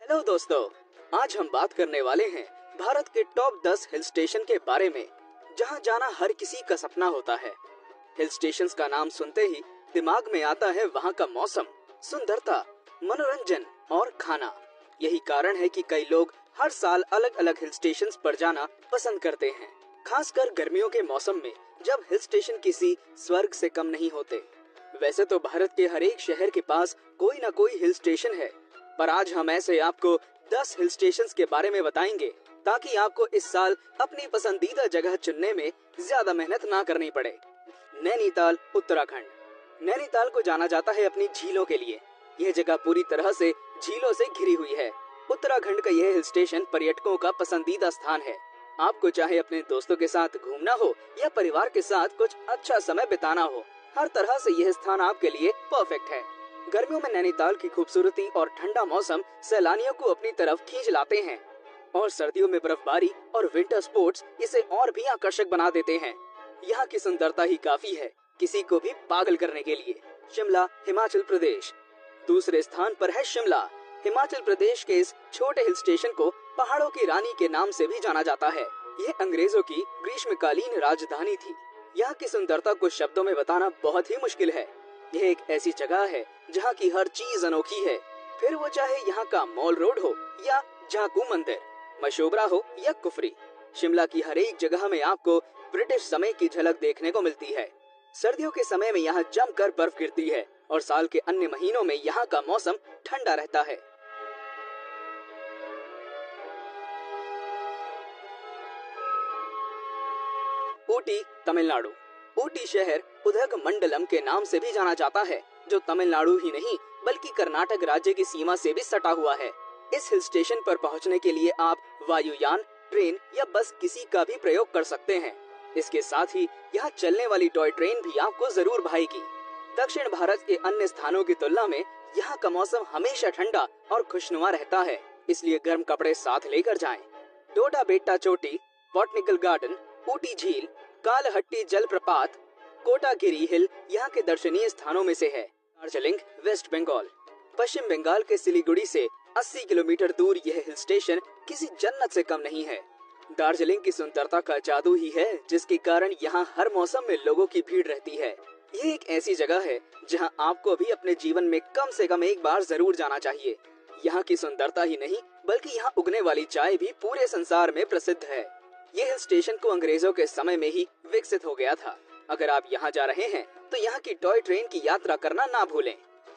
Hello दोस्तों, आज हम बात करने वाले हैं भारत के टॉप 10 हिल स्टेशन के बारे में, जहां जाना हर किसी का सपना होता है। हिल स्टेशंस का नाम सुनते ही दिमाग में आता है वहां का मौसम, सुंदरता, मनोरंजन और खाना। यही कारण है कि कई लोग हर साल अलग अलग हिल स्टेशंस पर जाना पसंद करते हैं, खासकर गर्मियों के मौसम में जब हिल स्टेशन किसी स्वर्ग से कम नहीं होते। वैसे तो भारत के हर एक शहर के पास कोई ना कोई हिल स्टेशन है, पर आज हम ऐसे आपको 10 हिल स्टेशंस के बारे में बताएंगे ताकि आपको इस साल अपनी पसंदीदा जगह चुनने में ज्यादा मेहनत ना करनी पड़े। नैनीताल, उत्तराखंड। नैनीताल को जाना जाता है अपनी झीलों के लिए। यह जगह पूरी तरह से झीलों से घिरी हुई है। उत्तराखंड का यह हिल स्टेशन पर्यटकों का पसंदीदा स्थान है। आपको चाहे अपने दोस्तों के साथ घूमना हो या परिवार के साथ कुछ अच्छा समय बिताना हो, हर तरह से यह स्थान आपके लिए परफेक्ट है। गर्मियों में नैनीताल की खूबसूरती और ठंडा मौसम सैलानियों को अपनी तरफ खींच लाते हैं, और सर्दियों में बर्फबारी और विंटर स्पोर्ट्स इसे और भी आकर्षक बना देते हैं। यहाँ की सुंदरता ही काफी है किसी को भी पागल करने के लिए। शिमला, हिमाचल प्रदेश। दूसरे स्थान पर है शिमला। हिमाचल प्रदेश के इस छोटे हिल स्टेशन को पहाड़ों की रानी के नाम से भी जाना जाता है। ये अंग्रेजों की ग्रीष्मकालीन राजधानी थी। यहाँ की सुंदरता को शब्दों में बताना बहुत ही मुश्किल है। यह एक ऐसी जगह है जहाँ की हर चीज अनोखी है, फिर वो चाहे यहाँ का मॉल रोड हो या झाकू मंदिर, मशोबरा हो या कुफरी। शिमला की हर एक जगह में आपको ब्रिटिश समय की झलक देखने को मिलती है। सर्दियों के समय में यहाँ जमकर बर्फ गिरती है और साल के अन्य महीनों में यहाँ का मौसम ठंडा रहता है। ऊटी, तमिलनाडु। ऊटी शहर उदगमंडलम के नाम से भी जाना जाता है, जो तमिलनाडु ही नहीं बल्कि कर्नाटक राज्य की सीमा से भी सटा हुआ है। इस हिल स्टेशन पर पहुंचने के लिए आप वायुयान, ट्रेन या बस किसी का भी प्रयोग कर सकते हैं। इसके साथ ही यहाँ चलने वाली टॉय ट्रेन भी आपको जरूर भाएगी। दक्षिण भारत के अन्य स्थानों की तुलना में यहाँ का मौसम हमेशा ठंडा और खुशनुमा रहता है, इसलिए गर्म कपड़े साथ लेकर जाएं। डोडा बेट्टा चोटी, बॉटनिकल गार्डन, ऊटी झील, कालहट्टी जलप्रपात, कोटागिरी हिल यहाँ के दर्शनीय स्थानों में से है। दार्जिलिंग, वेस्ट बंगाल। पश्चिम बंगाल के सिलीगुड़ी से 80 किलोमीटर दूर यह हिल स्टेशन किसी जन्नत से कम नहीं है। दार्जिलिंग की सुंदरता का जादू ही है जिसके कारण यहाँ हर मौसम में लोगों की भीड़ रहती है। ये एक ऐसी जगह है जहाँ आपको भी अपने जीवन में कम से कम एक बार जरूर जाना चाहिए। यहाँ की सुंदरता ही नहीं बल्कि यहाँ उगने वाली चाय भी पूरे संसार में प्रसिद्ध है। यह हिल स्टेशन को अंग्रेजों के समय में ही विकसित हो गया था। अगर आप यहाँ जा रहे हैं तो यहाँ की टॉय ट्रेन की यात्रा करना ना भूलें।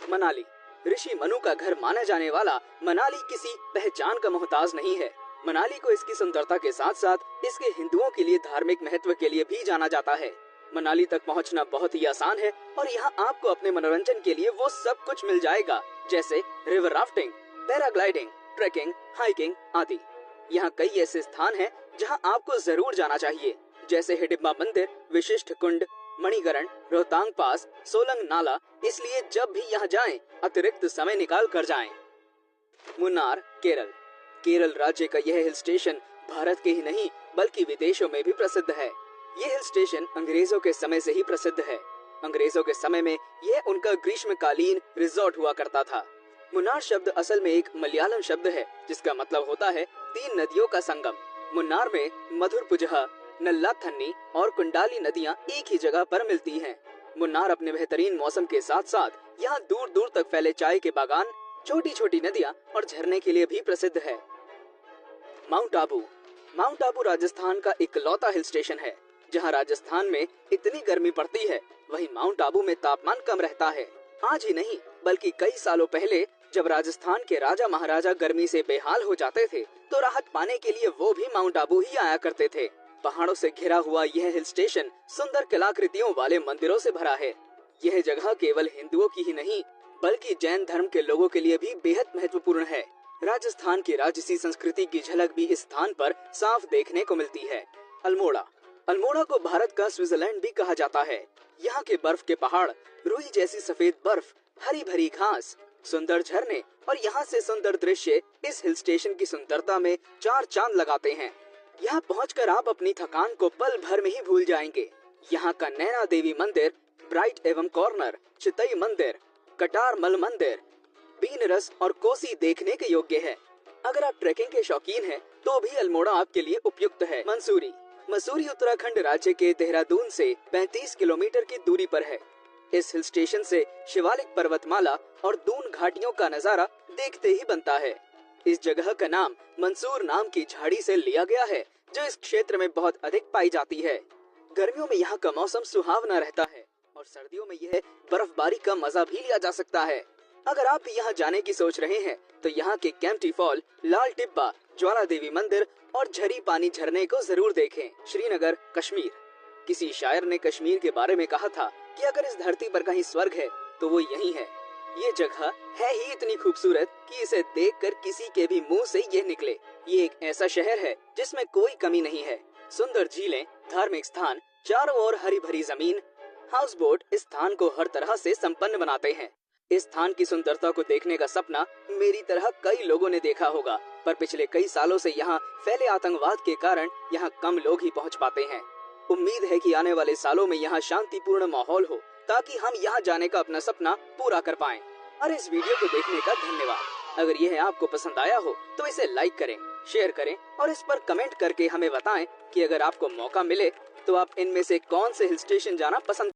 मनाली। ऋषि मनु का घर माना जाने वाला मनाली किसी पहचान का मोहताज नहीं है। मनाली को इसकी सुंदरता के साथ साथ इसके हिंदुओं के लिए धार्मिक महत्व के लिए भी जाना जाता है। मनाली तक पहुँचना बहुत ही आसान है और यहाँ आपको अपने मनोरंजन के लिए वो सब कुछ मिल जाएगा, जैसे river rafting, paragliding, trekking, hiking आदि। यहाँ कई ऐसे स्थान हैं जहाँ आपको जरूर जाना चाहिए, जैसे हिडिंबा मंदिर, विशिष्ट कुंड, मणिकरण, रोहतांग पास, सोलंग नाला। इसलिए जब भी यहाँ जाएं, अतिरिक्त समय निकाल कर जाएं। मुन्नार, केरल। केरल राज्य का यह हिल स्टेशन भारत के ही नहीं बल्कि विदेशों में भी प्रसिद्ध है। यह हिल स्टेशन अंग्रेजों के समय से ही प्रसिद्ध है। अंग्रेजों के समय में यह उनका ग्रीष्मकालीन रिजॉर्ट हुआ करता था। मुन्नार शब्द असल में एक मलयालम शब्द है जिसका मतलब होता है 3 नदियों का संगम। मुन्नार में मधुरपुजहा, नल्लाथन्नी और कुंडाली नदियां एक ही जगह पर मिलती हैं। मुन्नार अपने बेहतरीन मौसम के साथ साथ यहाँ दूर दूर तक फैले चाय के बागान, छोटी छोटी नदियां और झरने के लिए भी प्रसिद्ध है। माउंट आबू। माउंट आबू राजस्थान का इकलौता हिल स्टेशन है। जहाँ राजस्थान में इतनी गर्मी पड़ती है, वहीं माउंट आबू में तापमान कम रहता है। आज ही नहीं बल्कि कई सालों पहले जब राजस्थान के राजा महाराजा गर्मी से बेहाल हो जाते थे तो राहत पाने के लिए वो भी माउंट आबू ही आया करते थे। पहाड़ों से घिरा हुआ यह हिल स्टेशन सुंदर कलाकृतियों वाले मंदिरों से भरा है। यह जगह केवल हिंदुओं की ही नहीं बल्कि जैन धर्म के लोगों के लिए भी बेहद महत्वपूर्ण है। राजस्थान की राजसी संस्कृति की झलक भी इस स्थान पर साफ देखने को मिलती है। अल्मोड़ा। अल्मोड़ा को भारत का स्विट्जरलैंड भी कहा जाता है। यहाँ के बर्फ के पहाड़, रुई जैसी सफेद बर्फ, हरी भरी घास, सुंदर झरने और यहाँ से सुंदर दृश्य इस हिल स्टेशन की सुंदरता में 4 चांद लगाते हैं। यहाँ पहुंचकर आप अपनी थकान को पल भर में ही भूल जाएंगे। यहाँ का नैना देवी मंदिर, ब्राइट एवं कॉर्नर, चितई मंदिर, कटारमल मंदिर, बीनरस और कोसी देखने के योग्य है। अगर आप ट्रैकिंग के शौकीन हैं, तो भी अल्मोड़ा आपके लिए उपयुक्त है। मंसूरी मसूरी उत्तराखंड राज्य के देहरादून से 35 किलोमीटर की दूरी पर है। इस हिल स्टेशन से शिवालिक पर्वतमाला और दून घाटियों का नजारा देखते ही बनता है। इस जगह का नाम मंसूर नाम की झाड़ी से लिया गया है, जो इस क्षेत्र में बहुत अधिक पाई जाती है। गर्मियों में यहाँ का मौसम सुहावना रहता है और सर्दियों में यह बर्फबारी का मजा भी लिया जा सकता है। अगर आप भी यहाँ जाने की सोच रहे हैं, तो यहाँ के केम्प्टी फॉल, लाल टिब्बा, ज्वाला देवी मंदिर और झरी पानी झरने को जरूर देखें। श्रीनगर, कश्मीर। किसी शायर ने कश्मीर के बारे में कहा था कि अगर इस धरती पर कहीं स्वर्ग है तो वो यही है। ये जगह है ही इतनी खूबसूरत कि इसे देखकर किसी के भी मुंह से ये निकले। ये एक ऐसा शहर है जिसमें कोई कमी नहीं है। सुंदर झीलें, धार्मिक स्थान, चारों ओर हरी भरी जमीन, हाउस बोट इस स्थान को हर तरह से संपन्न बनाते हैं। इस स्थान की सुंदरता को देखने का सपना मेरी तरह कई लोगों ने देखा होगा, पर पिछले कई सालों से यहाँ फैले आतंकवाद के कारण यहाँ कम लोग ही पहुँच पाते हैं। उम्मीद है कि आने वाले सालों में यहाँ शांतिपूर्ण माहौल हो, ताकि हम यहाँ जाने का अपना सपना पूरा कर पाएं। और इस वीडियो को देखने का धन्यवाद। अगर यह आपको पसंद आया हो तो इसे लाइक करें, शेयर करें और इस पर कमेंट करके हमें बताएं कि अगर आपको मौका मिले तो आप इनमें से कौन से हिल स्टेशन जाना पसंद